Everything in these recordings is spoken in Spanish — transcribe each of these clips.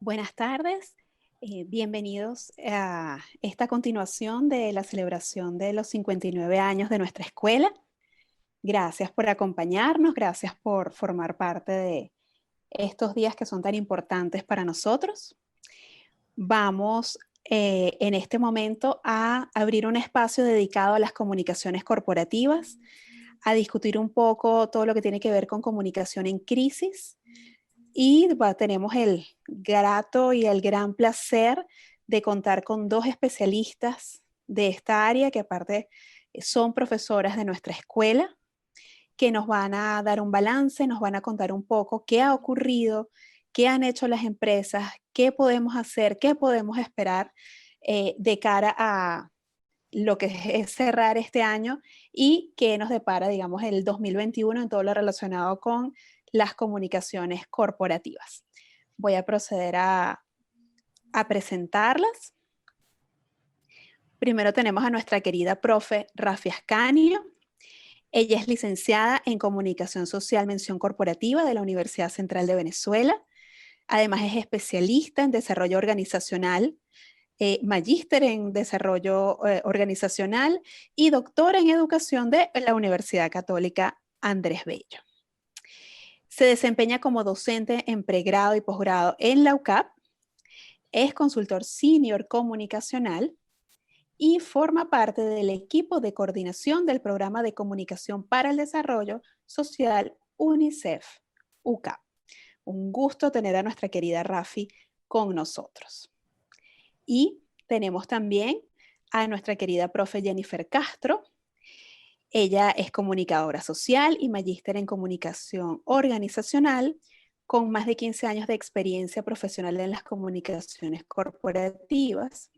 Buenas tardes, bienvenidos a esta continuación de la celebración de los 59 años de nuestra escuela. Gracias por acompañarnos, gracias por formar parte de estos días que son tan importantes para nosotros. Vamos en este momento a abrir un espacio dedicado a las comunicaciones corporativas, a discutir un poco todo lo que tiene que ver con comunicación en crisis. Y tenemos el grato y el gran placer de contar con dos especialistas de esta área que aparte son profesoras de nuestra escuela, que nos van a dar un balance, nos van a contar un poco qué ha ocurrido, qué han hecho las empresas, qué podemos hacer, qué podemos esperar de cara a lo que es cerrar este año y qué nos depara, digamos, el 2021 en todo lo relacionado con las comunicaciones corporativas. Voy a proceder a presentarlas. Primero tenemos a nuestra querida profe Rafi Ascanio. Ella es licenciada en Comunicación Social Mención Corporativa de la Universidad Central de Venezuela. Además es especialista en desarrollo organizacional, magíster en desarrollo organizacional y doctora en educación de la Universidad Católica Andrés Bello. Se desempeña como docente en pregrado y posgrado en la UCAP, es consultor senior comunicacional y forma parte del equipo de coordinación del Programa de Comunicación para el Desarrollo Social UNICEF UCAP. Un gusto tener a nuestra querida Rafi con nosotros. Y tenemos también a nuestra querida profe Jennifer Castro. Ella es comunicadora social y magíster en comunicación organizacional, con más de 15 años de experiencia profesional en las comunicaciones corporativas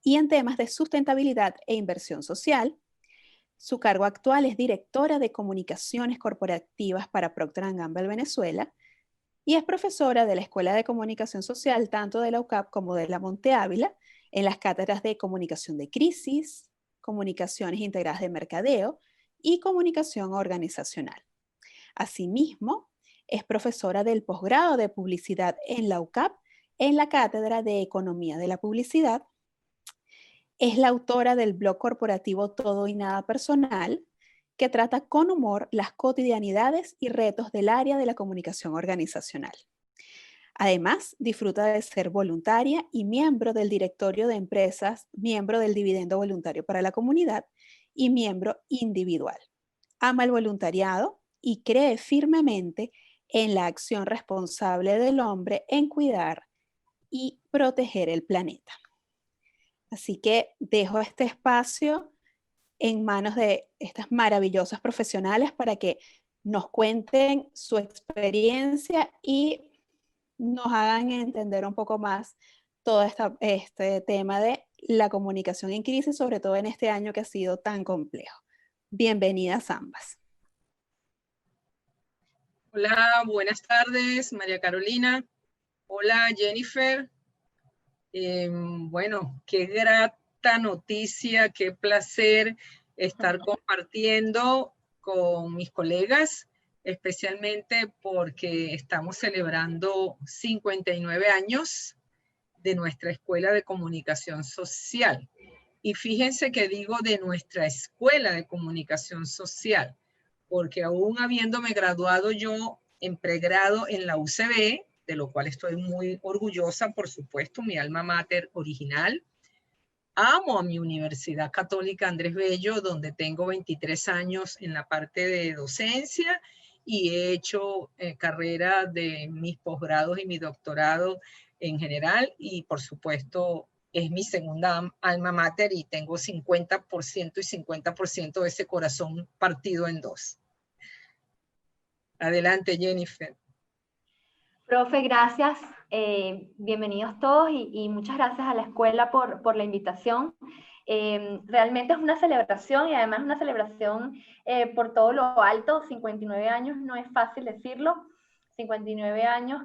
y en temas de sustentabilidad e inversión social. Su cargo actual es directora de comunicaciones corporativas para Procter & Gamble Venezuela y es profesora de la Escuela de Comunicación Social tanto de la UCAP como de la Monte Ávila en las cátedras de comunicación de crisis, comunicaciones integradas de mercadeo y comunicación organizacional. Asimismo, es profesora del posgrado de publicidad en la UCAP en la cátedra de Economía de la Publicidad. Es la autora del blog corporativo Todo y Nada Personal, que trata con humor las cotidianidades y retos del área de la comunicación organizacional. Además, disfruta de ser voluntaria y miembro del directorio de empresas, miembro del dividendo voluntario para la comunidad y miembro individual. Ama el voluntariado y cree firmemente en la acción responsable del hombre en cuidar y proteger el planeta. Así que dejo este espacio en manos de estas maravillosas profesionales para que nos cuenten su experiencia y nos hagan entender un poco más todo este tema de la comunicación en crisis, sobre todo en este año que ha sido tan complejo. Bienvenidas ambas. Hola, buenas tardes, María Carolina. Hola, Jennifer. Bueno, qué grata noticia, qué placer estar compartiendo con mis colegas, especialmente porque estamos celebrando 59 años de nuestra Escuela de Comunicación Social. Y fíjense que digo de nuestra Escuela de Comunicación Social, porque aún habiéndome graduado yo en pregrado en la UCB, de lo cual estoy muy orgullosa, por supuesto, mi alma mater original, amo a mi Universidad Católica Andrés Bello, donde tengo 23 años en la parte de docencia y he hecho carrera de mis posgrados y mi doctorado en general y por supuesto es mi segunda alma mater y tengo 50% y 50% de ese corazón partido en dos. Adelante, Jennifer. Profe, gracias. Bienvenidos todos y muchas gracias a la escuela por la invitación. Realmente es una celebración y además una celebración por todo lo alto. 59 años no es fácil decirlo. 59 años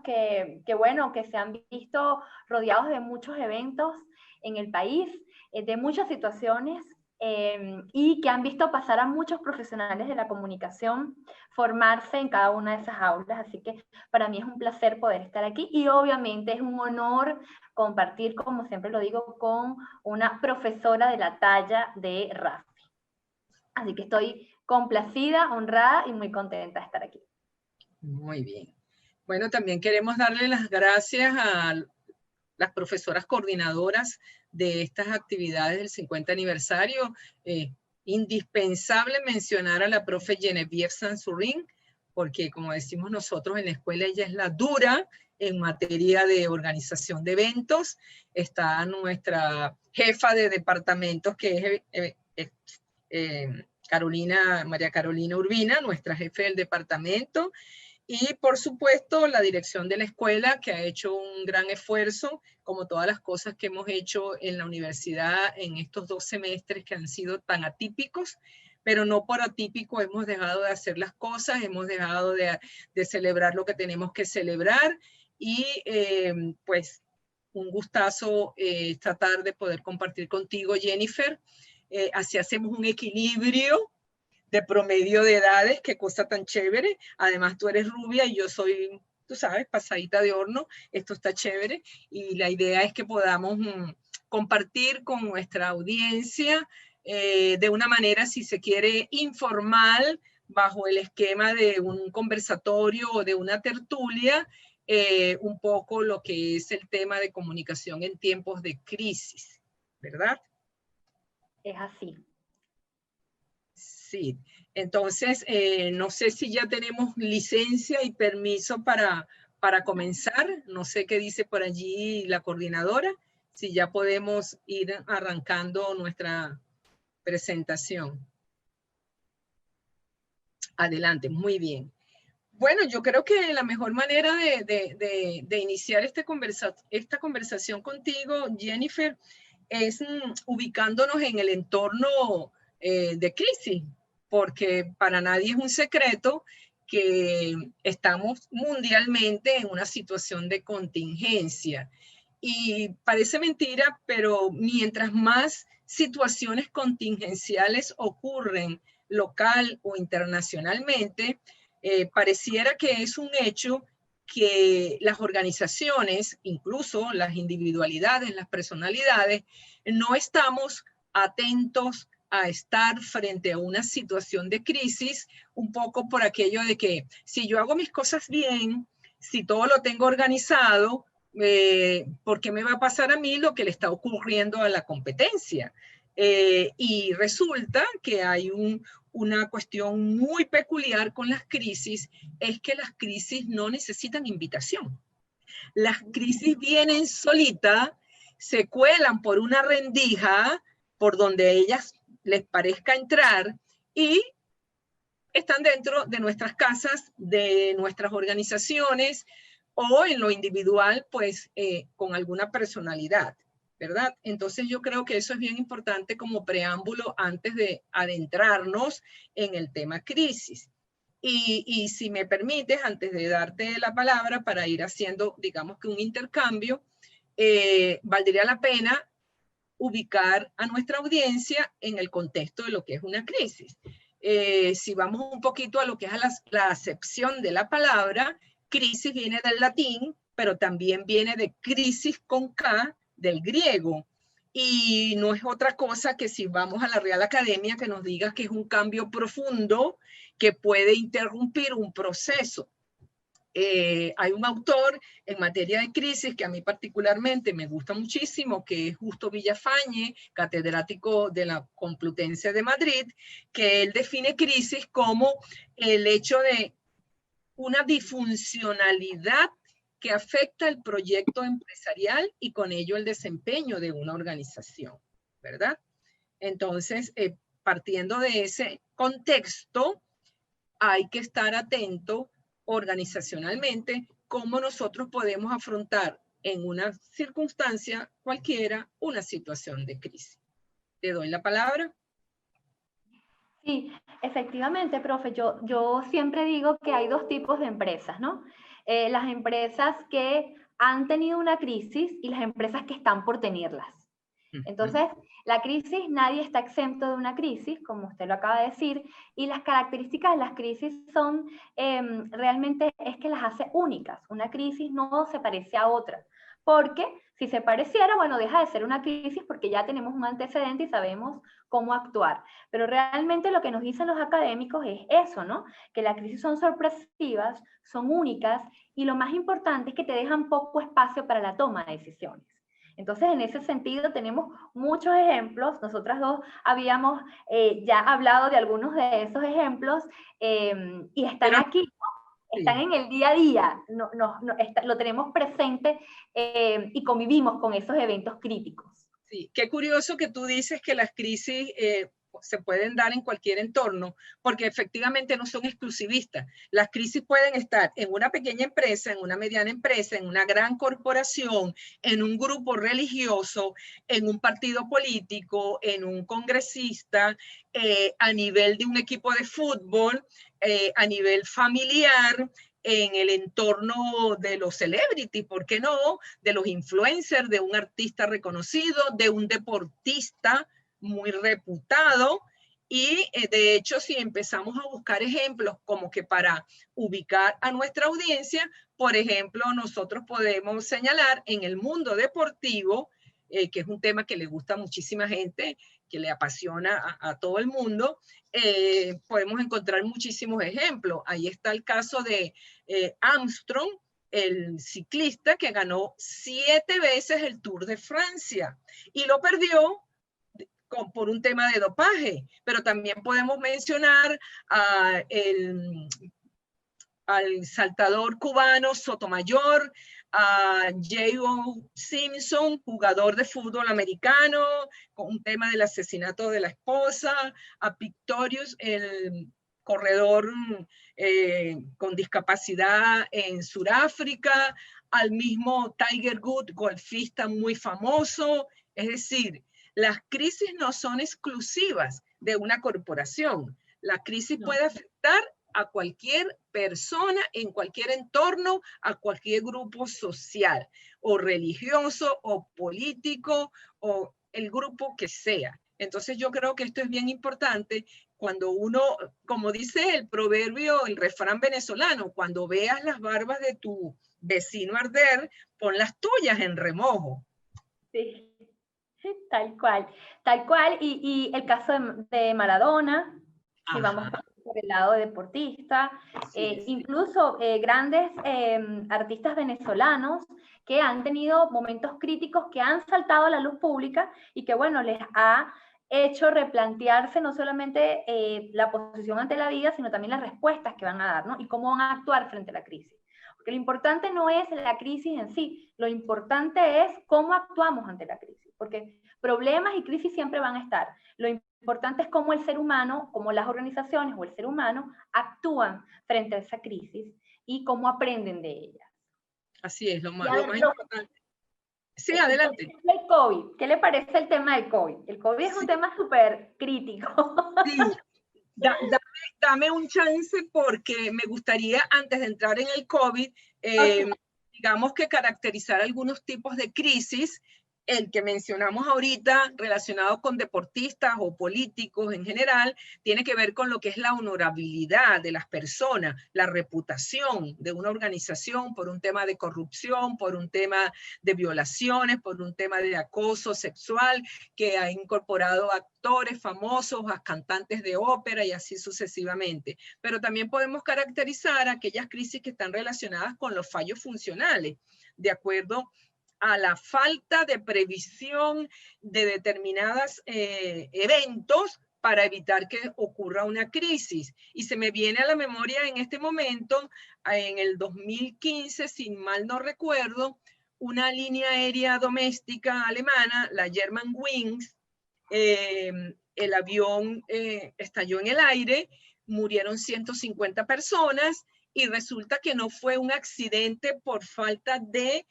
bueno, que se han visto rodeados de muchos eventos en el país, de muchas situaciones y que han visto pasar a muchos profesionales de la comunicación formarse en cada una de esas aulas. Así que para mí es un placer poder estar aquí y obviamente es un honor compartir, como siempre lo digo, con una profesora de la talla de Rafi. Así que estoy complacida, honrada y muy contenta de estar aquí. Muy bien. Bueno, también queremos darle las gracias a las profesoras coordinadoras de estas actividades del 50 aniversario. Indispensable mencionar a la profe Genevieve Sansurín, porque como decimos nosotros en la escuela, ella es la dura en materia de organización de eventos. Está nuestra jefa de departamentos, que es María Carolina Urbina, nuestra jefe del departamento. Y por supuesto la dirección de la escuela, que ha hecho un gran esfuerzo, como todas las cosas que hemos hecho en la universidad en estos 2 semestres que han sido tan atípicos, pero no por atípico hemos dejado de hacer las cosas, hemos dejado de celebrar lo que tenemos que celebrar y pues un gustazo tratar de poder compartir contigo, Jennifer. Así hacemos un equilibrio de promedio de edades, qué cosa tan chévere. Además tú eres rubia y yo soy, tú sabes, pasadita de horno. Esto está chévere y la idea es que podamos compartir con nuestra audiencia de una manera, si se quiere, informal, bajo el esquema de un conversatorio o de una tertulia, un poco lo que es el tema de comunicación en tiempos de crisis, ¿verdad? Es así. Sí, entonces no sé si ya tenemos licencia y permiso para comenzar. No sé qué dice por allí la coordinadora, si ya podemos ir arrancando nuestra presentación. Adelante, muy bien. Bueno, yo creo que la mejor manera de iniciar esta conversación contigo, Jennifer, es ubicándonos en el entorno de crisis, porque para nadie es un secreto que estamos mundialmente en una situación de contingencia. Y parece mentira, pero mientras más situaciones contingenciales ocurren local o internacionalmente, pareciera que es un hecho que las organizaciones, incluso las individualidades, las personalidades, no estamos atentos a estar frente a una situación de crisis, un poco por aquello de que si yo hago mis cosas bien, si todo lo tengo organizado, ¿por qué me va a pasar a mí lo que le está ocurriendo a la competencia? Y resulta que hay una cuestión muy peculiar con las crisis, es que las crisis no necesitan invitación. Las crisis vienen solitas, se cuelan por una rendija por donde ellas les parezca entrar y están dentro de nuestras casas, de nuestras organizaciones o en lo individual, pues con alguna personalidad, ¿verdad? Entonces yo creo que eso es bien importante como preámbulo antes de adentrarnos en el tema crisis. Y si me permites, antes de darte la palabra para ir haciendo, digamos que un intercambio, valdría la pena ubicar a nuestra audiencia en el contexto de lo que es una crisis. Si vamos un poquito a lo que es la acepción de la palabra, crisis viene del latín, pero también viene de crisis con K del griego. Y no es otra cosa que si vamos a la Real Academia que nos diga que es un cambio profundo que puede interrumpir un proceso. Hay un autor en materia de crisis que a mí particularmente me gusta muchísimo, que es Justo Villafañe, catedrático de la Complutense de Madrid, que él define crisis como el hecho de una disfuncionalidad que afecta el proyecto empresarial y con ello el desempeño de una organización, ¿verdad? Entonces, partiendo de ese contexto, hay que estar atento organizacionalmente cómo nosotros podemos afrontar en una circunstancia cualquiera una situación de crisis. Te doy la palabra. Sí, efectivamente, profe, yo siempre digo que hay 2 tipos de empresas, ¿no? Las empresas que han tenido una crisis y las empresas que están por tenerlas. Entonces, la crisis, nadie está exento de una crisis, como usted lo acaba de decir, y las características de las crisis son, realmente es que las hace únicas. Una crisis no se parece a otra, porque si se pareciera, bueno, deja de ser una crisis porque ya tenemos un antecedente y sabemos cómo actuar. Pero realmente lo que nos dicen los académicos es eso, ¿no? Que las crisis son sorpresivas, son únicas, y lo más importante es que te dejan poco espacio para la toma de decisiones. Entonces, en ese sentido, tenemos muchos ejemplos. Nosotras dos habíamos ya hablado de algunos de esos ejemplos y están aquí, ¿no? Están en el día a día, lo tenemos presente y convivimos con esos eventos críticos. Sí, qué curioso que tú dices que las crisis se pueden dar en cualquier entorno, porque efectivamente no son exclusivistas. Las crisis pueden estar en una pequeña empresa, en una mediana empresa, en una gran corporación, en un grupo religioso, en un partido político, en un congresista, a nivel de un equipo de fútbol, a nivel familiar, en el entorno de los celebrities, ¿por qué no? De los influencers, de un artista reconocido, de un deportista muy reputado. Y de hecho, si empezamos a buscar ejemplos como que para ubicar a nuestra audiencia, por ejemplo, nosotros podemos señalar en el mundo deportivo, que es un tema que le gusta a muchísima gente, que le apasiona a todo el mundo, podemos encontrar muchísimos ejemplos. Ahí está el caso de Armstrong, el ciclista que ganó 7 veces el Tour de Francia y lo perdió por un tema de dopaje. Pero también podemos mencionar al saltador cubano Sotomayor, a J.O. Simpson, jugador de fútbol americano, con un tema del asesinato de la esposa, a Pictorius, el corredor con discapacidad en Sudáfrica, al mismo Tiger Woods, golfista muy famoso. Es decir, las crisis no son exclusivas de una corporación. La crisis puede afectar a cualquier persona, en cualquier entorno, a cualquier grupo social, o religioso, o político, o el grupo que sea. Entonces yo creo que esto es bien importante cuando uno, como dice el proverbio, el refrán venezolano, cuando veas las barbas de tu vecino arder, pon las tuyas en remojo. Sí, tal cual, tal cual. Y el caso de Maradona, si vamos por el lado deportista, incluso grandes artistas venezolanos que han tenido momentos críticos que han saltado a la luz pública y que, bueno, les ha hecho replantearse no solamente la posición ante la vida, sino también las respuestas que van a dar, ¿no? Y cómo van a actuar frente a la crisis. Porque lo importante no es la crisis en sí, lo importante es cómo actuamos ante la crisis, porque problemas y crisis siempre van a estar. Lo importante es cómo el ser humano, cómo las organizaciones o el ser humano actúan frente a esa crisis y cómo aprenden de ellas. Así es, lo más importante. Sí, adelante. El COVID, ¿qué le parece el tema del COVID? El COVID es un tema súper crítico. Sí, dame un chance porque me gustaría, antes de entrar en el COVID, digamos que caracterizar algunos tipos de crisis. El que mencionamos ahorita, relacionado con deportistas o políticos en general, tiene que ver con lo que es la honorabilidad de las personas, la reputación de una organización por un tema de corrupción, por un tema de violaciones, por un tema de acoso sexual, que ha incorporado a actores famosos, a cantantes de ópera y así sucesivamente. Pero también podemos caracterizar aquellas crisis que están relacionadas con los fallos funcionales, de acuerdo a la falta de previsión de determinados eventos para evitar que ocurra una crisis. Y se me viene a la memoria en este momento, en el 2015, sin mal no recuerdo, una línea aérea doméstica alemana, la Germanwings, el avión estalló en el aire, murieron 150 personas y resulta que no fue un accidente por falta de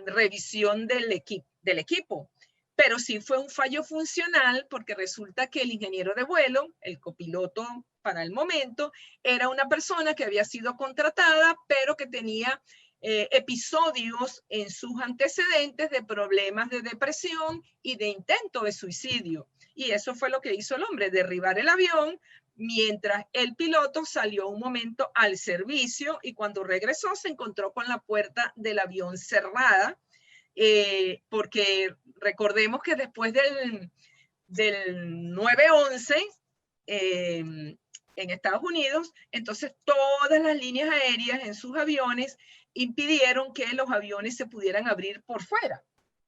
revisión del equipo, pero sí fue un fallo funcional porque resulta que el ingeniero de vuelo, el copiloto para el momento, era una persona que había sido contratada, pero que tenía episodios en sus antecedentes de problemas de depresión y de intento de suicidio. Y eso fue lo que hizo el hombre, derribar el avión, mientras el piloto salió un momento al servicio y cuando regresó se encontró con la puerta del avión cerrada, porque recordemos que después del 9/11 en Estados Unidos, entonces todas las líneas aéreas en sus aviones impidieron que los aviones se pudieran abrir por fuera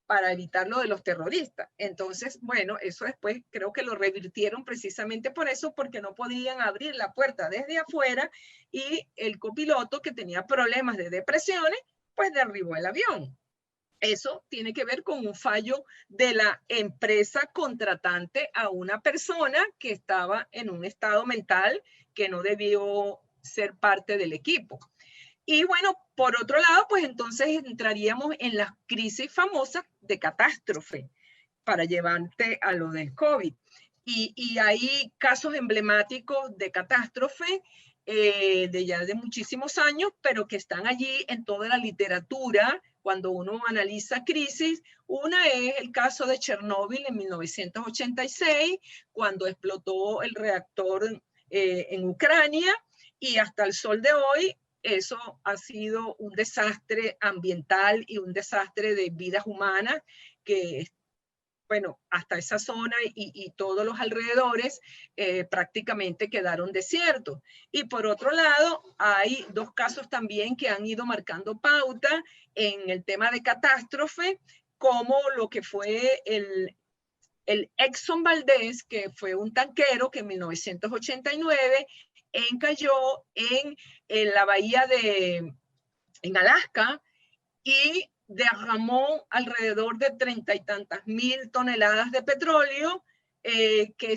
para evitar lo de los terroristas. Entonces, bueno, eso después creo que lo revirtieron precisamente por eso, porque no podían abrir la puerta desde afuera y el copiloto, que tenía problemas de depresiones, pues derribó el avión. Eso tiene que ver con un fallo de la empresa contratante a una persona que estaba en un estado mental que no debió ser parte del equipo. Y bueno, por otro lado, pues entonces entraríamos en las crisis famosas de catástrofe para llevarte a lo del COVID. Y hay casos emblemáticos de catástrofe de ya de muchísimos años, pero que están allí en toda la literatura cuando uno analiza crisis. Una es el caso de Chernóbil en 1986, cuando explotó el reactor en Ucrania, y hasta el sol de hoy eso ha sido un desastre ambiental y un desastre de vidas humanas que, bueno, hasta esa zona y todos los alrededores prácticamente quedaron desiertos. Y por otro lado, hay dos casos también que han ido marcando pauta en el tema de catástrofe, como lo que fue el Exxon Valdez, que fue un tanquero que en 1989 encalló en la bahía en Alaska y derramó alrededor de 30 y tantas mil toneladas de petróleo, que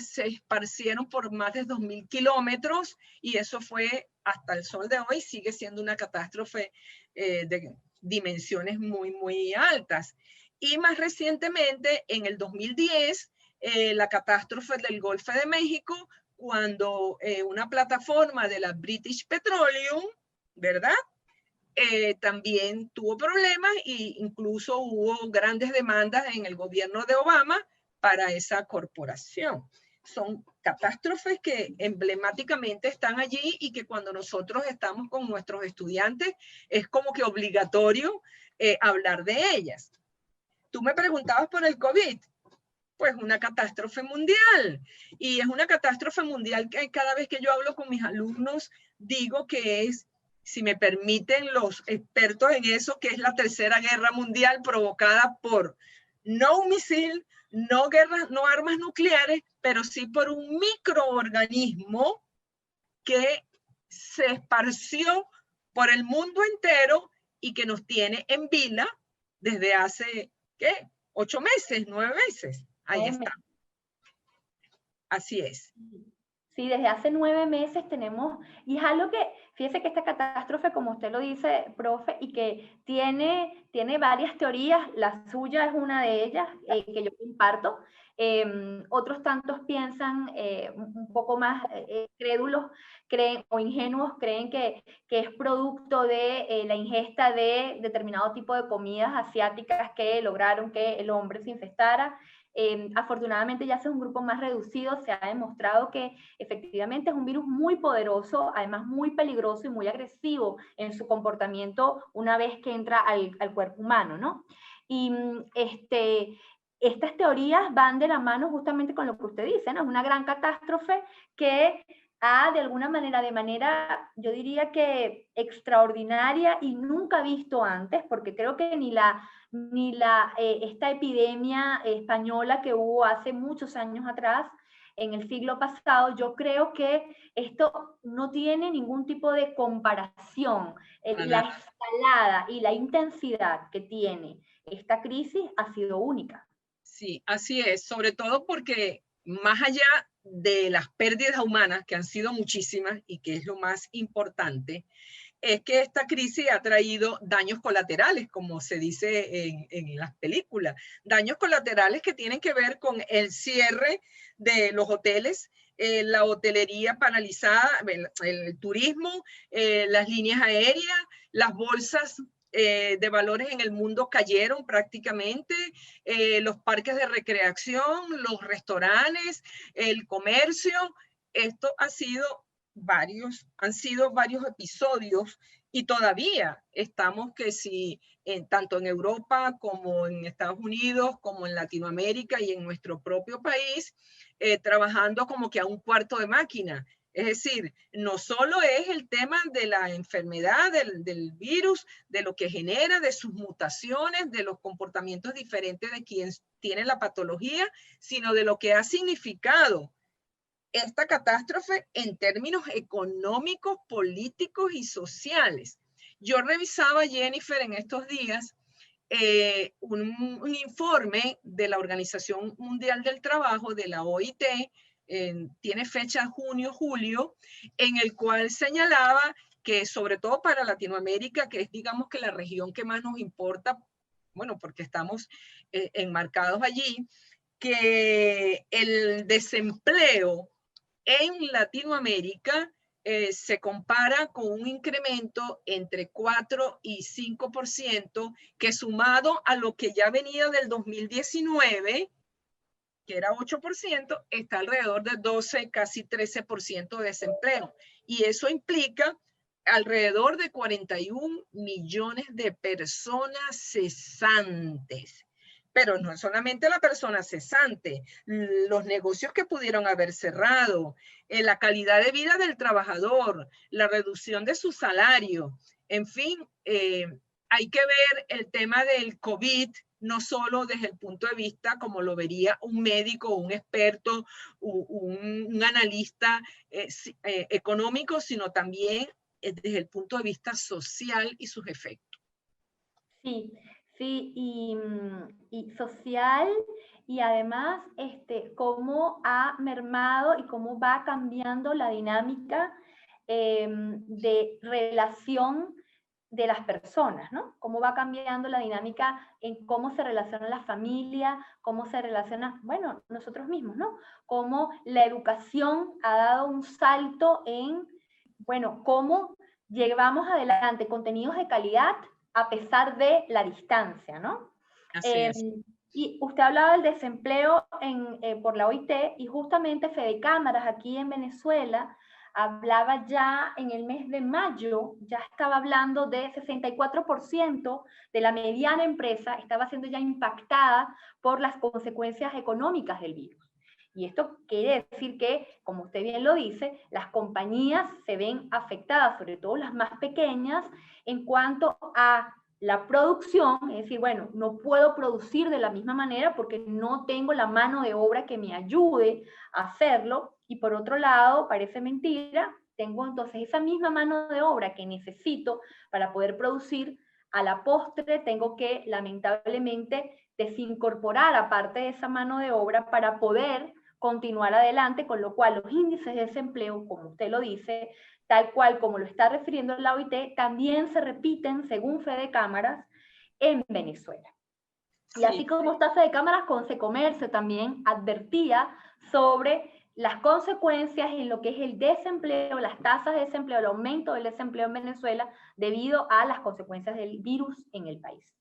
se esparcieron por más de 2.000 kilómetros, y eso fue hasta el sol de hoy, sigue siendo una catástrofe de dimensiones muy, muy altas. Y más recientemente, en el 2010, la catástrofe del Golfo de México, cuando una plataforma de la British Petroleum, ¿verdad?, también tuvo problemas e incluso hubo grandes demandas en el gobierno de Obama para esa corporación. Son catástrofes que emblemáticamente están allí y que cuando nosotros estamos con nuestros estudiantes es como que obligatorio hablar de ellas. Tú me preguntabas por el COVID. Pues una catástrofe mundial, y es una catástrofe mundial que cada vez que yo hablo con mis alumnos digo que es, si me permiten los expertos en eso, que es la tercera guerra mundial provocada por no un misil, no guerras, no armas nucleares, pero sí por un microorganismo que se esparció por el mundo entero y que nos tiene en vila desde hace, ¿qué?, 8 meses, 9 meses. Ahí está. Así es. Sí, desde hace 9 meses tenemos, y es algo que, fíjese que esta catástrofe, como usted lo dice, profe, y que tiene varias teorías, la suya es una de ellas, que yo comparto. Otros tantos piensan un poco más crédulos, creen, o ingenuos, creen que es producto de la ingesta de determinado tipo de comidas asiáticas que lograron que el hombre se infectara. Afortunadamente ya es un grupo más reducido, se ha demostrado que efectivamente es un virus muy poderoso, además muy peligroso y muy agresivo en su comportamiento una vez que entra al cuerpo humano, ¿no? Y estas teorías van de la mano justamente con lo que usted dice, ¿no? Es una gran catástrofe que ha de alguna manera, yo diría que extraordinaria y nunca visto antes, porque creo que esta epidemia española que hubo hace muchos años atrás, en el siglo pasado, yo creo que esto no tiene ningún tipo de comparación. La escalada y la intensidad que tiene esta crisis ha sido única. Sí, así es, sobre todo porque más allá de las pérdidas humanas, que han sido muchísimas y que es lo más importante, es que esta crisis ha traído daños colaterales, como se dice en las películas, daños colaterales que tienen que ver con el cierre de los hoteles, la hotelería paralizada, el turismo, las líneas aéreas, las bolsas de valores en el mundo cayeron prácticamente, los parques de recreación, los restaurantes, el comercio. Esto han sido varios episodios y todavía estamos que si tanto en Europa como en Estados Unidos, como en Latinoamérica y en nuestro propio país, trabajando como que a un cuarto de máquina. Es decir, no solo es el tema de la enfermedad, del virus, de lo que genera, de sus mutaciones, de los comportamientos diferentes de quien tiene la patología, sino de lo que ha significado esta catástrofe en términos económicos, políticos y sociales. Yo revisaba, Jennifer, en estos días un informe de la Organización Mundial del Trabajo, de la OIT, tiene fecha junio, julio, en el cual señalaba que sobre todo para Latinoamérica, que es digamos que la región que más nos importa, bueno, porque estamos enmarcados allí, que el desempleo en Latinoamérica se compara con un incremento entre 4 y 5%, que sumado a lo que ya venía del 2019, que era 8%, está alrededor de 12, casi 13% de desempleo. Y eso implica alrededor de 41 millones de personas cesantes. Pero no es solamente la persona cesante, los negocios que pudieron haber cerrado, la calidad de vida del trabajador, la reducción de su salario, en fin, hay que ver el tema del COVID, no solo desde el punto de vista como lo vería un médico, un experto, un analista económico, sino también desde el punto de vista social y sus efectos. Sí, sí, y social, y además cómo ha mermado y cómo va cambiando la dinámica de relación de las personas, ¿no? Cómo va cambiando la dinámica en cómo se relaciona la familia, cómo se relaciona, bueno, nosotros mismos, ¿no? Cómo la educación ha dado un salto en, bueno, cómo llevamos adelante contenidos de calidad a pesar de la distancia, ¿no? Así es. Y usted hablaba del desempleo por la OIT, y justamente Fede Cámaras aquí en Venezuela hablaba ya en el mes de mayo, ya estaba hablando de 64% de la mediana empresa estaba siendo ya impactada por las consecuencias económicas del virus. Y esto quiere decir que, como usted bien lo dice, las compañías se ven afectadas, sobre todo las más pequeñas, en cuanto a la producción, es decir, bueno, no puedo producir de la misma manera porque no tengo la mano de obra que me ayude a hacerlo, y por otro lado, parece mentira, tengo entonces esa misma mano de obra que necesito para poder producir, a la postre tengo que lamentablemente desincorporar a parte de esa mano de obra para poder continuar adelante, con lo cual los índices de desempleo, como usted lo dice, tal cual como lo está refiriendo la OIT, también se repiten, según Fede Cámaras, en Venezuela. Y así como está Fede Cámaras, Consecomercio también advertía sobre las consecuencias en lo que es el desempleo, las tasas de desempleo, el aumento del desempleo en Venezuela debido a las consecuencias del virus en el país.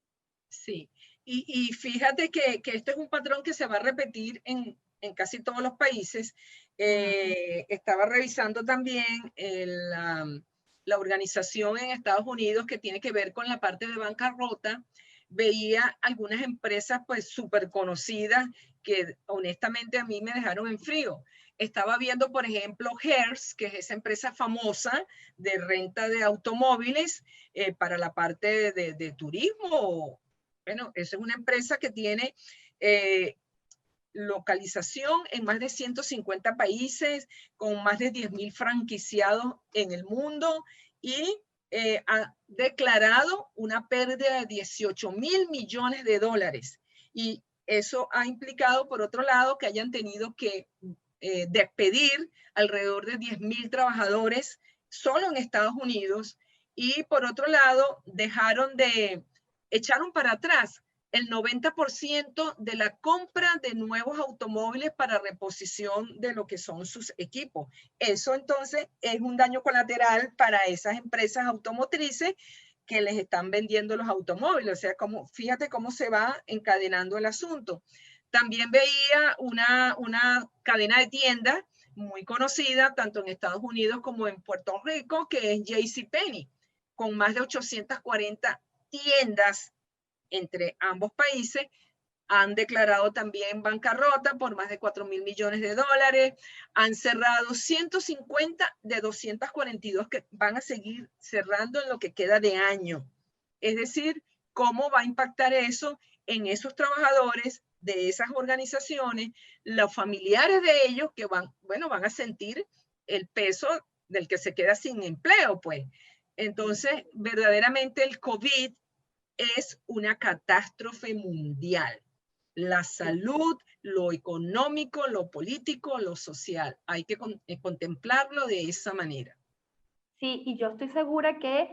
Sí, y fíjate que este es un patrón que se va a repetir en casi todos los países. Estaba revisando también la organización en Estados Unidos que tiene que ver con la parte de bancarrota. Veía algunas empresas pues súper conocidas que honestamente a mí me dejaron en frío. Estaba viendo, por ejemplo, Hertz, que es esa empresa famosa de renta de automóviles para la parte de turismo. Bueno, esa es una empresa que tiene localización en más de 150 países, con más de 10.000 franquiciados en el mundo, y ha declarado una pérdida de 18.000 millones de dólares. Y eso ha implicado, por otro lado, que hayan tenido que despedir alrededor de 10.000 trabajadores solo en Estados Unidos. Y por otro lado, echaron para atrás el 90% de la compra de nuevos automóviles para reposición de lo que son sus equipos. Eso entonces es un daño colateral para esas empresas automotrices que les están vendiendo los automóviles. O sea, fíjate cómo se va encadenando el asunto. También veía una cadena de tiendas muy conocida, tanto en Estados Unidos como en Puerto Rico, que es JCPenney, con más de 840 tiendas entre ambos países. Han declarado también bancarrota por más de 4.000 millones de dólares. Han cerrado 150 de 242 que van a seguir cerrando en lo que queda de año. Es decir, ¿cómo va a impactar eso en esos trabajadores de esas organizaciones, los familiares de ellos que van a sentir el peso del que se queda sin empleo, pues? Entonces, verdaderamente el COVID es una catástrofe mundial. La salud, lo económico, lo político, lo social. Hay que contemplarlo de esa manera. Sí, y yo estoy segura que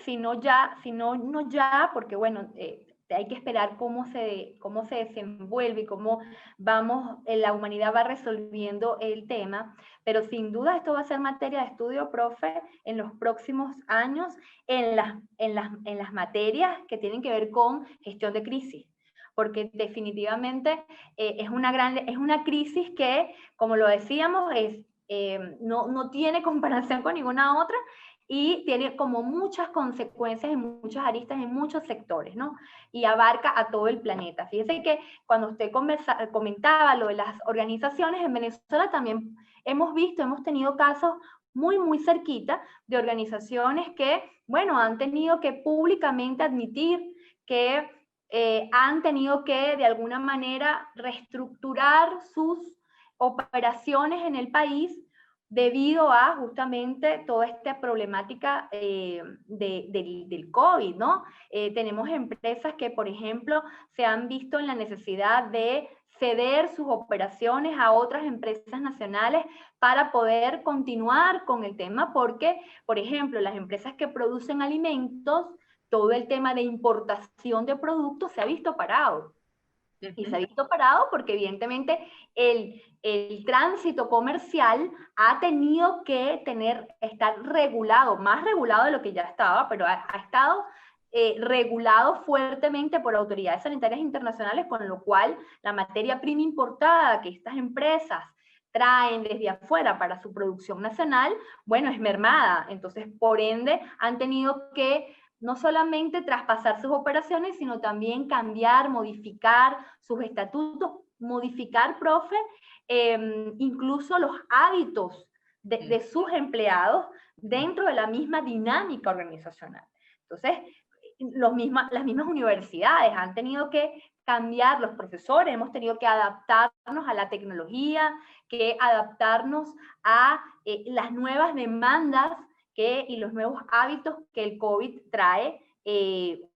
si no ya, porque bueno, hay que esperar cómo se desenvuelve y cómo la humanidad va resolviendo el tema, pero sin duda esto va a ser materia de estudio, profe, en los próximos años, en las materias que tienen que ver con gestión de crisis, porque definitivamente es una crisis que, como lo decíamos, no tiene comparación con ninguna otra, y tiene como muchas consecuencias en muchas aristas, en muchos sectores, ¿no? Y abarca a todo el planeta. Fíjese que cuando usted comentaba lo de las organizaciones, en Venezuela también hemos tenido casos muy, muy cerquita de organizaciones que, bueno, han tenido que públicamente admitir que han tenido que, de alguna manera, reestructurar sus operaciones en el país debido a justamente toda esta problemática del COVID, ¿no? Tenemos empresas que, por ejemplo, se han visto en la necesidad de ceder sus operaciones a otras empresas nacionales para poder continuar con el tema, porque, por ejemplo, las empresas que producen alimentos, todo el tema de importación de productos se ha visto parado. Y se ha visto parado porque evidentemente el tránsito comercial ha tenido que estar regulado, más regulado de lo que ya estaba, pero ha estado regulado fuertemente por autoridades sanitarias internacionales, con lo cual la materia prima importada que estas empresas traen desde afuera para su producción nacional, bueno, es mermada. Entonces, por ende, han tenido que no solamente traspasar sus operaciones, sino también cambiar, modificar sus estatutos, modificar, profe, incluso los hábitos de sus empleados dentro de la misma dinámica organizacional. Entonces, las mismas universidades han tenido que cambiar, los profesores hemos tenido que adaptarnos a la tecnología, que adaptarnos a las nuevas demandas y los nuevos hábitos que el COVID trae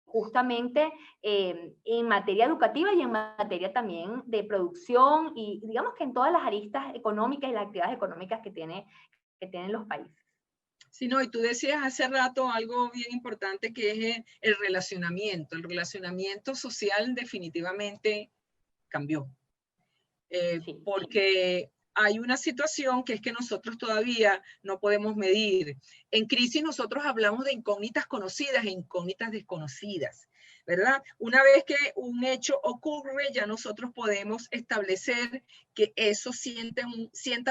justamente en materia educativa y en materia también de producción, y digamos que en todas las aristas económicas y las actividades económicas que tienen los países. Sí, no, y tú decías hace rato algo bien importante, que es el relacionamiento. El relacionamiento social definitivamente cambió. Sí. Porque hay una situación que es que nosotros todavía no podemos medir. En crisis nosotros hablamos de incógnitas conocidas e incógnitas desconocidas, ¿verdad? Una vez que un hecho ocurre, ya nosotros podemos establecer que eso sienta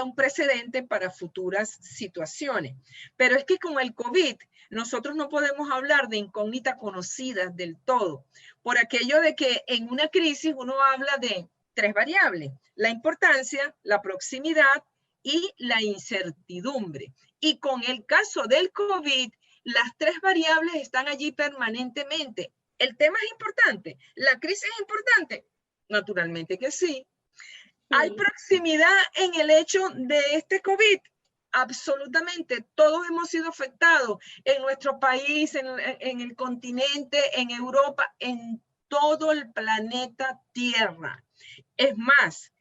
un precedente para futuras situaciones. Pero es que con el COVID nosotros no podemos hablar de incógnitas conocidas del todo, por aquello de que en una crisis uno habla de 3 variables: la importancia, la proximidad y la incertidumbre. Y con el caso del COVID, las 3 variables están allí permanentemente. ¿El tema es importante? ¿La crisis es importante? Naturalmente que sí. ¿Hay proximidad en el hecho de este COVID? Absolutamente. Todos hemos sido afectados en nuestro país, en el continente, en Europa, en todo el planeta Tierra. Es más,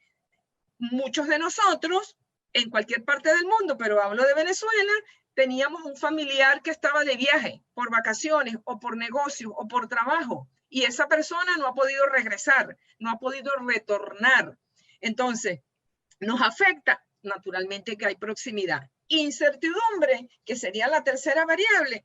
muchos de nosotros, en cualquier parte del mundo, pero hablo de Venezuela, teníamos un familiar que estaba de viaje, por vacaciones, o por negocios, o por trabajo, y esa persona no ha podido regresar, no ha podido retornar. Entonces, nos afecta, naturalmente que hay proximidad. Incertidumbre, que sería la tercera variable.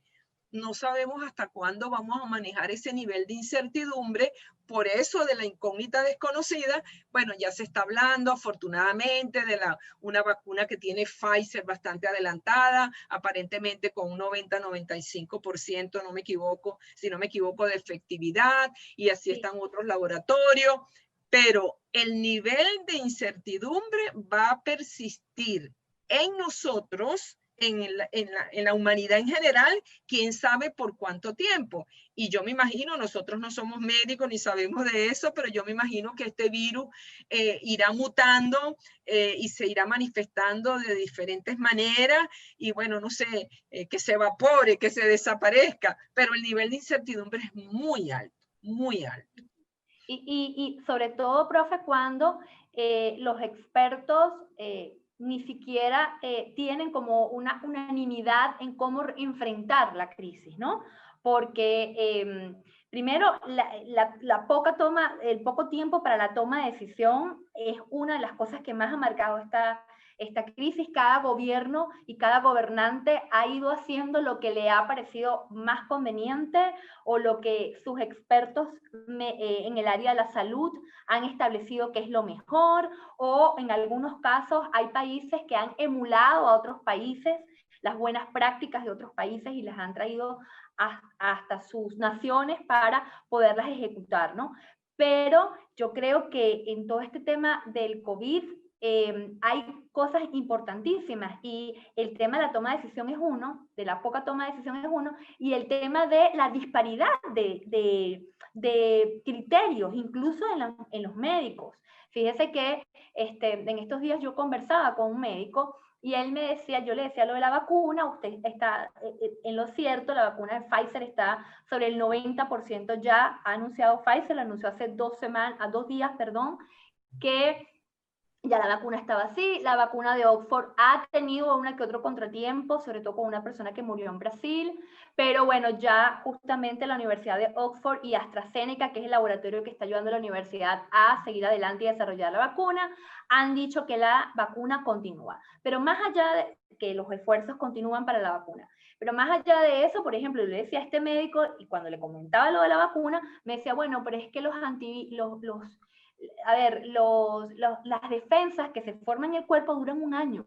No sabemos hasta cuándo vamos a manejar ese nivel de incertidumbre. Por eso de la incógnita desconocida, bueno, ya se está hablando afortunadamente de una vacuna que tiene Pfizer bastante adelantada, aparentemente con un 90-95%, no me equivoco, si no me equivoco, de efectividad, y así están otros laboratorios. Pero el nivel de incertidumbre va a persistir en nosotros, en la humanidad en general, quién sabe por cuánto tiempo. Y yo me imagino, nosotros no somos médicos ni sabemos de eso, pero yo me imagino que este virus irá mutando y se irá manifestando de diferentes maneras y bueno, no sé, que se evapore, que se desaparezca, pero el nivel de incertidumbre es muy alto, muy alto. Y sobre todo, profe, cuando los expertos ni siquiera tienen como una unanimidad en cómo enfrentar la crisis, ¿no? Porque primero, el poco tiempo para la toma de decisión es una de las cosas que más ha marcado esta crisis. Cada gobierno y cada gobernante ha ido haciendo lo que le ha parecido más conveniente o lo que sus expertos en el área de la salud han establecido que es lo mejor, o en algunos casos hay países que han emulado a otros países las buenas prácticas de otros países y las han traído hasta sus naciones para poderlas ejecutar, ¿no? Pero yo creo que en todo este tema del COVID hay cosas importantísimas y el tema de la toma de decisión es uno, de la poca toma de decisión es uno, y el tema de la disparidad de criterios, incluso en los médicos. Fíjese que en estos días yo conversaba con un médico y él me decía, yo le decía lo de la vacuna, usted está en lo cierto, la vacuna de Pfizer está sobre el 90% ya, ha anunciado Pfizer, lo anunció hace 2 días, que ya la vacuna estaba así. La vacuna de Oxford ha tenido una que otro contratiempo, sobre todo con una persona que murió en Brasil, pero bueno, ya justamente la Universidad de Oxford y AstraZeneca, que es el laboratorio que está ayudando a la universidad a seguir adelante y desarrollar la vacuna, han dicho que la vacuna continúa. Pero más allá de que los esfuerzos continúan para la vacuna, pero más allá de eso, por ejemplo, le decía a este médico, y cuando le comentaba lo de la vacuna, me decía, bueno, pero es que las defensas que se forman en el cuerpo duran 1 año.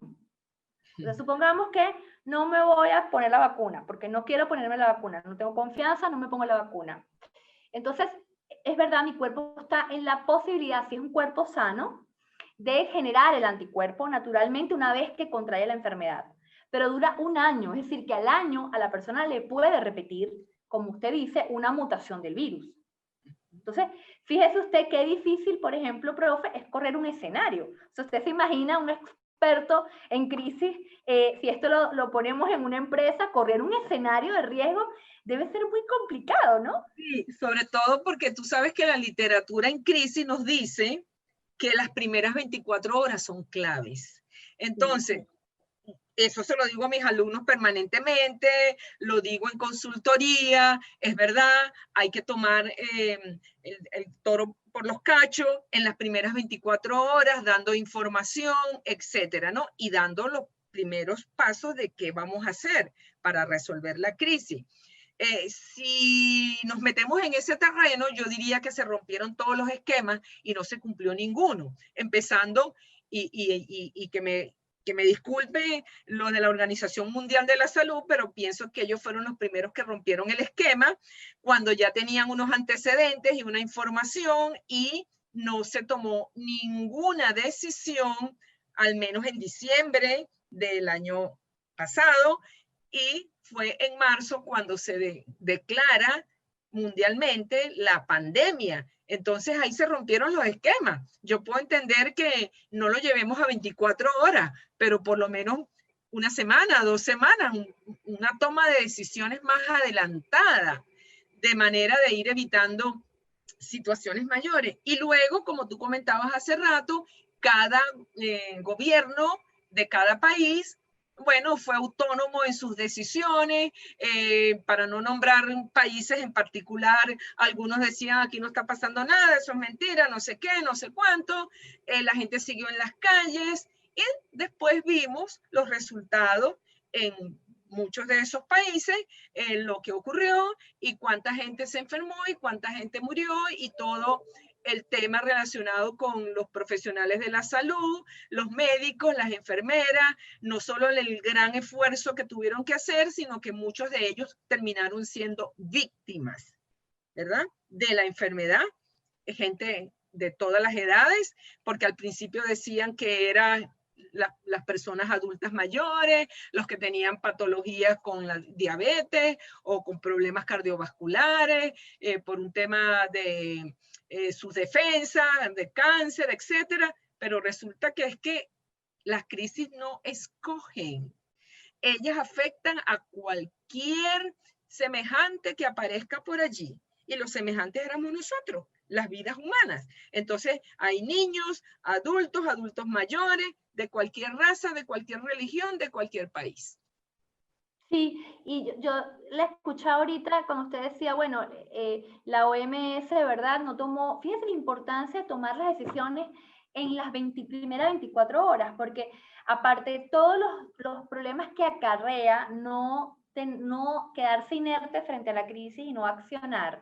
Entonces, supongamos que no me voy a poner la vacuna, porque no quiero ponerme la vacuna, no tengo confianza, no me pongo la vacuna. Entonces, es verdad, mi cuerpo está en la posibilidad, si es un cuerpo sano, de generar el anticuerpo naturalmente una vez que contrae la enfermedad. Pero dura 1 año, es decir, que al año a la persona le puede repetir, como usted dice, una mutación del virus. Entonces, fíjese usted qué difícil, por ejemplo, profe, es correr un escenario. O sea, usted se imagina un experto en crisis, si esto lo ponemos en una empresa, correr un escenario de riesgo debe ser muy complicado, ¿no? Sí, sobre todo porque tú sabes que la literatura en crisis nos dice que las primeras 24 horas son claves. Entonces, eso se lo digo a mis alumnos permanentemente, lo digo en consultoría, es verdad, hay que tomar el toro por los cachos en las primeras 24 horas, dando información, etcétera, ¿no? Y dando los primeros pasos de qué vamos a hacer para resolver la crisis. Si nos metemos en ese terreno, yo diría que se rompieron todos los esquemas y no se cumplió ninguno, empezando y que me disculpe lo de la Organización Mundial de la Salud, pero pienso que ellos fueron los primeros que rompieron el esquema cuando ya tenían unos antecedentes y una información y no se tomó ninguna decisión, al menos en diciembre del año pasado, y fue en marzo cuando se declara mundialmente la pandemia. Entonces ahí se rompieron los esquemas. Yo puedo entender que no lo llevemos a 24 horas, pero por lo menos 1 semana, 2 semanas, una toma de decisiones más adelantada, de manera de ir evitando situaciones mayores. Y luego, como tú comentabas hace rato, cada gobierno de cada país bueno, fue autónomo en sus decisiones, para no nombrar países en particular, algunos decían aquí no está pasando nada, eso es mentira, no sé qué, no sé cuánto, la gente siguió en las calles y después vimos los resultados en muchos de esos países, lo que ocurrió y cuánta gente se enfermó y cuánta gente murió y todo el tema relacionado con los profesionales de la salud, los médicos, las enfermeras, no solo el gran esfuerzo que tuvieron que hacer, sino que muchos de ellos terminaron siendo víctimas, ¿verdad? De la enfermedad, gente de todas las edades, porque al principio decían que eran las personas adultas mayores, los que tenían patologías con la diabetes o con problemas cardiovasculares, por un tema de sus defensas, de cáncer, etcétera. Pero resulta que es que las crisis no escogen. Ellas afectan a cualquier semejante que aparezca por allí. Y los semejantes éramos nosotros, las vidas humanas. Entonces, hay niños, adultos, adultos mayores, de cualquier raza, de cualquier religión, de cualquier país. Sí, y yo la escuché ahorita cuando usted decía, bueno, la OMS de verdad no tomó, fíjese la importancia de tomar las decisiones en las primeras 24 horas, porque aparte de todos los problemas que acarrea no quedarse inerte frente a la crisis y no accionar,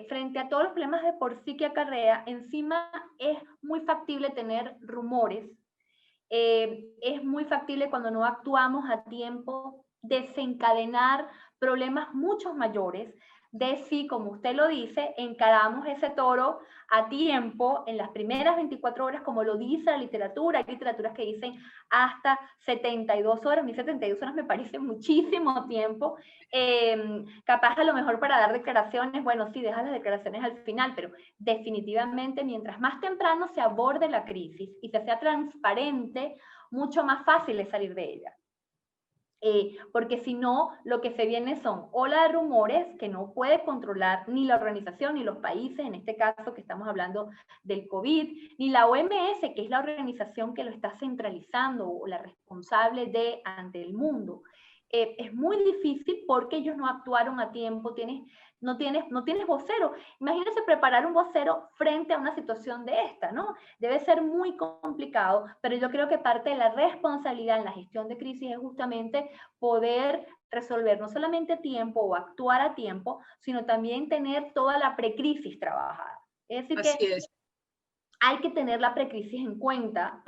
frente a todos los problemas de por sí que acarrea, encima es muy factible tener rumores, es muy factible cuando no actuamos a tiempo desencadenar problemas mucho mayores de si, como usted lo dice, encaramos ese toro a tiempo en las primeras 24 horas, como lo dice la literatura. Hay literaturas que dicen hasta 72 horas. A mí 72 horas me parece muchísimo tiempo. Capaz a lo mejor para dar declaraciones, bueno, sí, deja las declaraciones al final, pero definitivamente mientras más temprano se aborde la crisis y se sea transparente, mucho más fácil es salir de ella. Porque si no, lo que se viene son olas de rumores que no puede controlar ni la organización ni los países, en este caso que estamos hablando del COVID, ni la OMS, que es la organización que lo está centralizando o la responsable de ante el mundo. Es muy difícil porque ellos no actuaron a tiempo, no tienes vocero. Imagínense preparar un vocero frente a una situación de esta, ¿no? Debe ser muy complicado, pero yo creo que parte de la responsabilidad en la gestión de crisis es justamente poder resolver no solamente a tiempo o actuar a tiempo, sino también tener toda la precrisis trabajada. Es decir, que hay que tener la precrisis en cuenta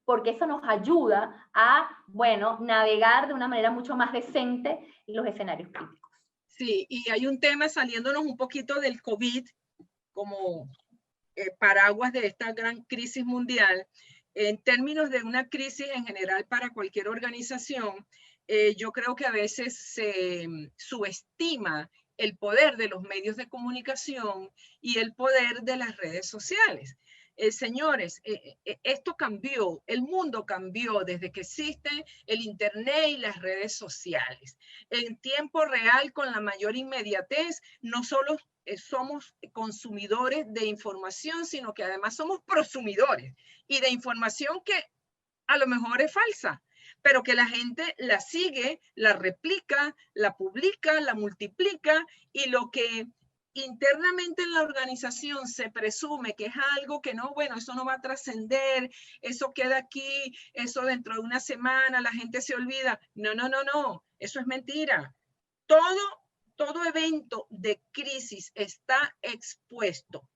porque eso nos ayuda a, bueno, navegar de una manera mucho más decente los escenarios críticos. Sí, y hay un tema saliéndonos un poquito del COVID como paraguas de esta gran crisis mundial. En términos de una crisis en general para cualquier organización, yo creo que a veces se subestima el poder de los medios de comunicación y el poder de las redes sociales. Señores, esto cambió, el mundo cambió desde que existe el Internet y las redes sociales. En tiempo real, con la mayor inmediatez, no solo somos consumidores de información, sino que además somos prosumidores y de información que a lo mejor es falsa, pero que la gente la sigue, la replica, la publica, la multiplica y lo que internamente en la organización se presume que es algo que no, bueno, eso no va a trascender, eso queda aquí, eso dentro de una semana la gente se olvida. No, no, no, no, eso es mentira. Todo evento de crisis está expuesto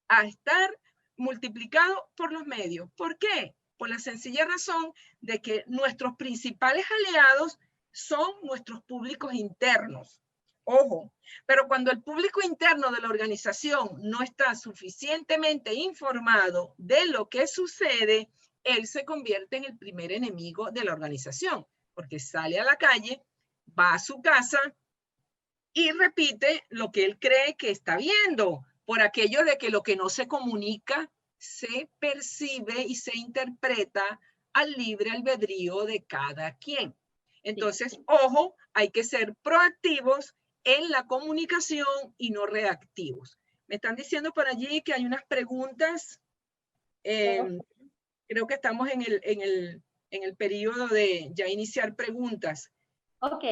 a estar multiplicado por los medios. ¿Por qué? Por la sencilla razón de que nuestros principales aliados son nuestros públicos internos. Ojo, pero cuando el público interno de la organización no está suficientemente informado de lo que sucede, él se convierte en el primer enemigo de la organización, porque sale a la calle, va a su casa y repite lo que él cree que está viendo, por aquello de que lo que no se comunica se percibe y se interpreta al libre albedrío de cada quien. Entonces, ojo, hay que ser proactivos en la comunicación y no reactivos. Me están diciendo por allí que hay unas preguntas. Creo que estamos en el en el periodo de ya iniciar preguntas. Ok.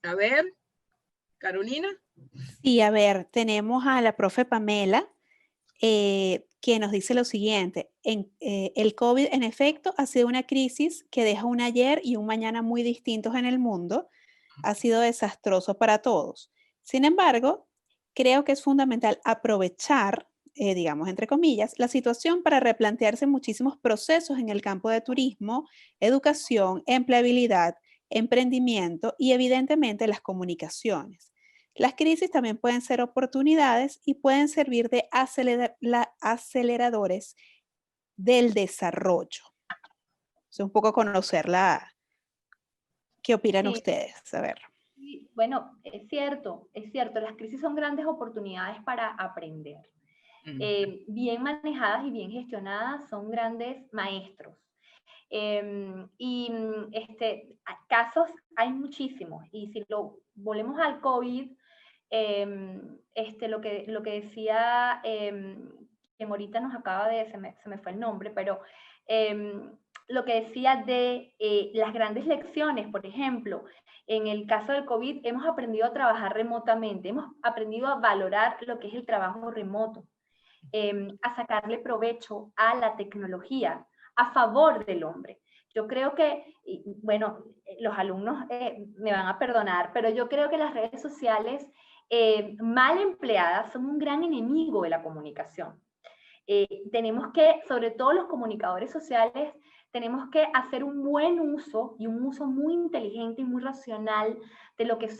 A ver, Carolina. Sí, a ver, tenemos a la profe Pamela, que nos dice lo siguiente. El COVID, en efecto, ha sido una crisis que deja un ayer y un mañana muy distintos en el mundo. Ha sido desastroso para todos. Sin embargo, creo que es fundamental aprovechar, digamos, entre comillas, la situación para replantearse muchísimos procesos en el campo de turismo, educación, empleabilidad, emprendimiento y evidentemente las comunicaciones. Las crisis también pueden ser oportunidades y pueden servir de aceleradores del desarrollo. Es un poco conocerla. ¿Qué opinan Sí. ustedes? A ver. Bueno, es cierto, las crisis son grandes oportunidades para aprender. Bien manejadas y bien gestionadas son grandes maestros. Casos hay muchísimos, y si lo volvemos al COVID, lo que decía, que Morita nos acaba de, se me fue el nombre, pero lo que decía de las grandes lecciones, por ejemplo, en el caso del COVID hemos aprendido a trabajar remotamente, hemos aprendido a valorar lo que es el trabajo remoto, a sacarle provecho a la tecnología a favor del hombre. Yo creo que, bueno, los alumnos me van a perdonar, pero yo creo que las redes sociales mal empleadas son un gran enemigo de la comunicación. Tenemos que, sobre todo los comunicadores sociales, tenemos que hacer un buen uso y un uso muy inteligente y muy racional de lo que es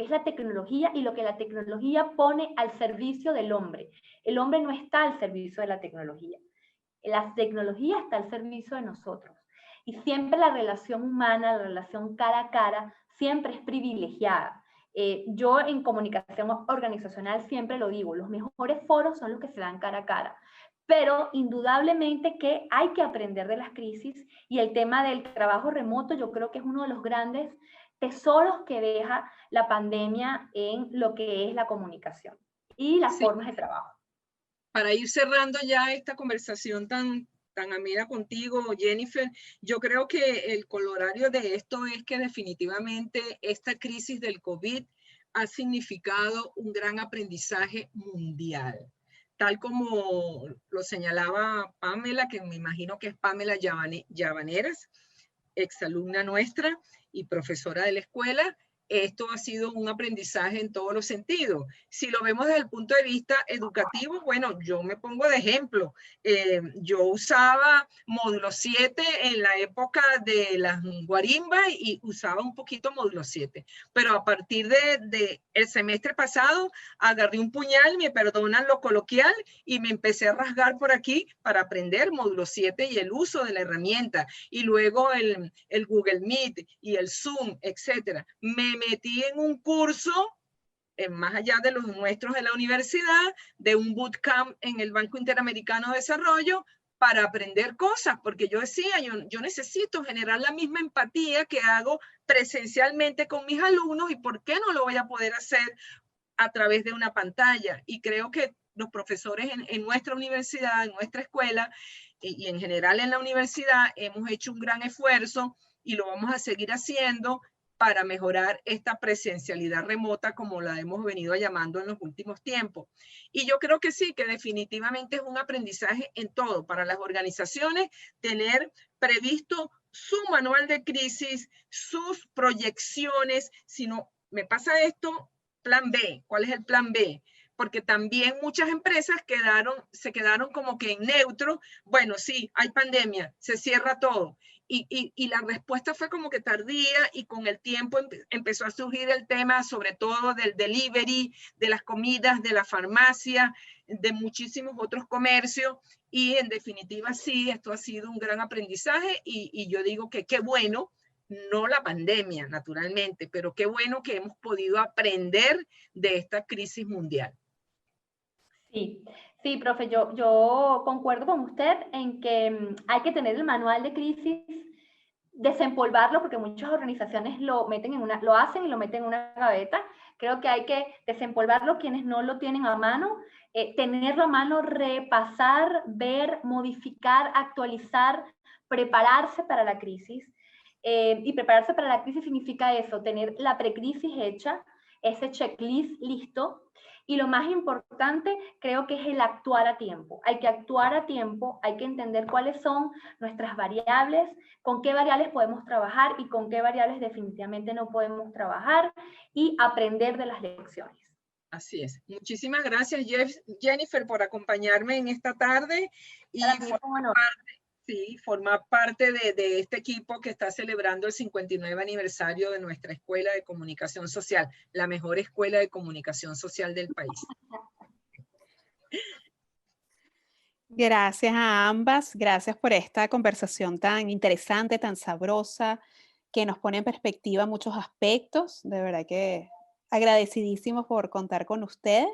la tecnología y lo que la tecnología pone al servicio del hombre. El hombre no está al servicio de la tecnología. La tecnología está al servicio de nosotros. Y siempre la relación humana, la relación cara a cara, siempre es privilegiada. Yo en comunicación organizacional siempre lo digo, los mejores foros son los que se dan cara a cara. Pero indudablemente que hay que aprender de las crisis, y el tema del trabajo remoto yo creo que es uno de los grandes tesoros que deja la pandemia en lo que es la comunicación y las formas de trabajo. Para ir cerrando ya esta conversación tan amena contigo, Jennifer, yo creo que el corolario de esto es que definitivamente esta crisis del COVID ha significado un gran aprendizaje mundial. Tal como lo señalaba Pamela, que me imagino que es Pamela Llavaneras, exalumna nuestra y profesora de la escuela. Esto ha sido un aprendizaje en todos los sentidos. Si lo vemos desde el punto de vista educativo, bueno, yo me pongo de ejemplo. Yo usaba módulo 7 en la época de las guarimbas y usaba un poquito módulo 7. Pero a partir de el semestre pasado, agarré un puñal, me perdonan lo coloquial, y me empecé a rasgar por aquí para aprender módulo 7 y el uso de la herramienta. Y luego el Google Meet y el Zoom, etcétera. Me metí en un curso, más allá de los nuestros de la universidad, de un bootcamp en el Banco Interamericano de Desarrollo, para aprender cosas, porque yo decía, yo necesito generar la misma empatía que hago presencialmente con mis alumnos, y ¿por qué no lo voy a poder hacer a través de una pantalla? Y creo que los profesores en nuestra universidad, en nuestra escuela, y en general en la universidad, hemos hecho un gran esfuerzo y lo vamos a seguir haciendo para mejorar esta presencialidad remota, como la hemos venido llamando en los últimos tiempos. Y yo creo que sí, que definitivamente es un aprendizaje en todo, para las organizaciones, tener previsto su manual de crisis, sus proyecciones. Si no me pasa esto, plan B. ¿Cuál es el plan B? Porque también muchas empresas se quedaron como que en neutro. Bueno, sí, hay pandemia, se cierra todo. Y la respuesta fue como que tardía, y con el tiempo empezó a surgir el tema, sobre todo del delivery, de las comidas, de la farmacia, de muchísimos otros comercios. Y en definitiva, sí, esto ha sido un gran aprendizaje, y yo digo que qué bueno, no la pandemia, naturalmente, pero qué bueno que hemos podido aprender de esta crisis mundial. Sí, sí, profe, yo concuerdo con usted en que hay que tener el manual de crisis, desempolvarlo, porque muchas organizaciones lo hacen y lo meten en una gaveta, Creo que hay que desempolvarlo quienes no lo tienen a mano, tenerlo a mano, repasar, ver, modificar, actualizar, prepararse para la crisis. Y prepararse para la crisis significa eso, tener la precrisis hecha, ese checklist listo. Y lo más importante, creo que es el actuar a tiempo. Hay que actuar a tiempo, hay que entender cuáles son nuestras variables, con qué variables podemos trabajar y con qué variables definitivamente no podemos trabajar, y aprender de las lecciones. Así es. Muchísimas gracias, Jennifer, por acompañarme en esta tarde y formar parte de este equipo que está celebrando el 59 aniversario de nuestra Escuela de Comunicación Social, la mejor escuela de comunicación social del país. Gracias a ambas, gracias por esta conversación tan interesante, tan sabrosa, que nos pone en perspectiva muchos aspectos. De verdad que agradecidísimos por contar con ustedes.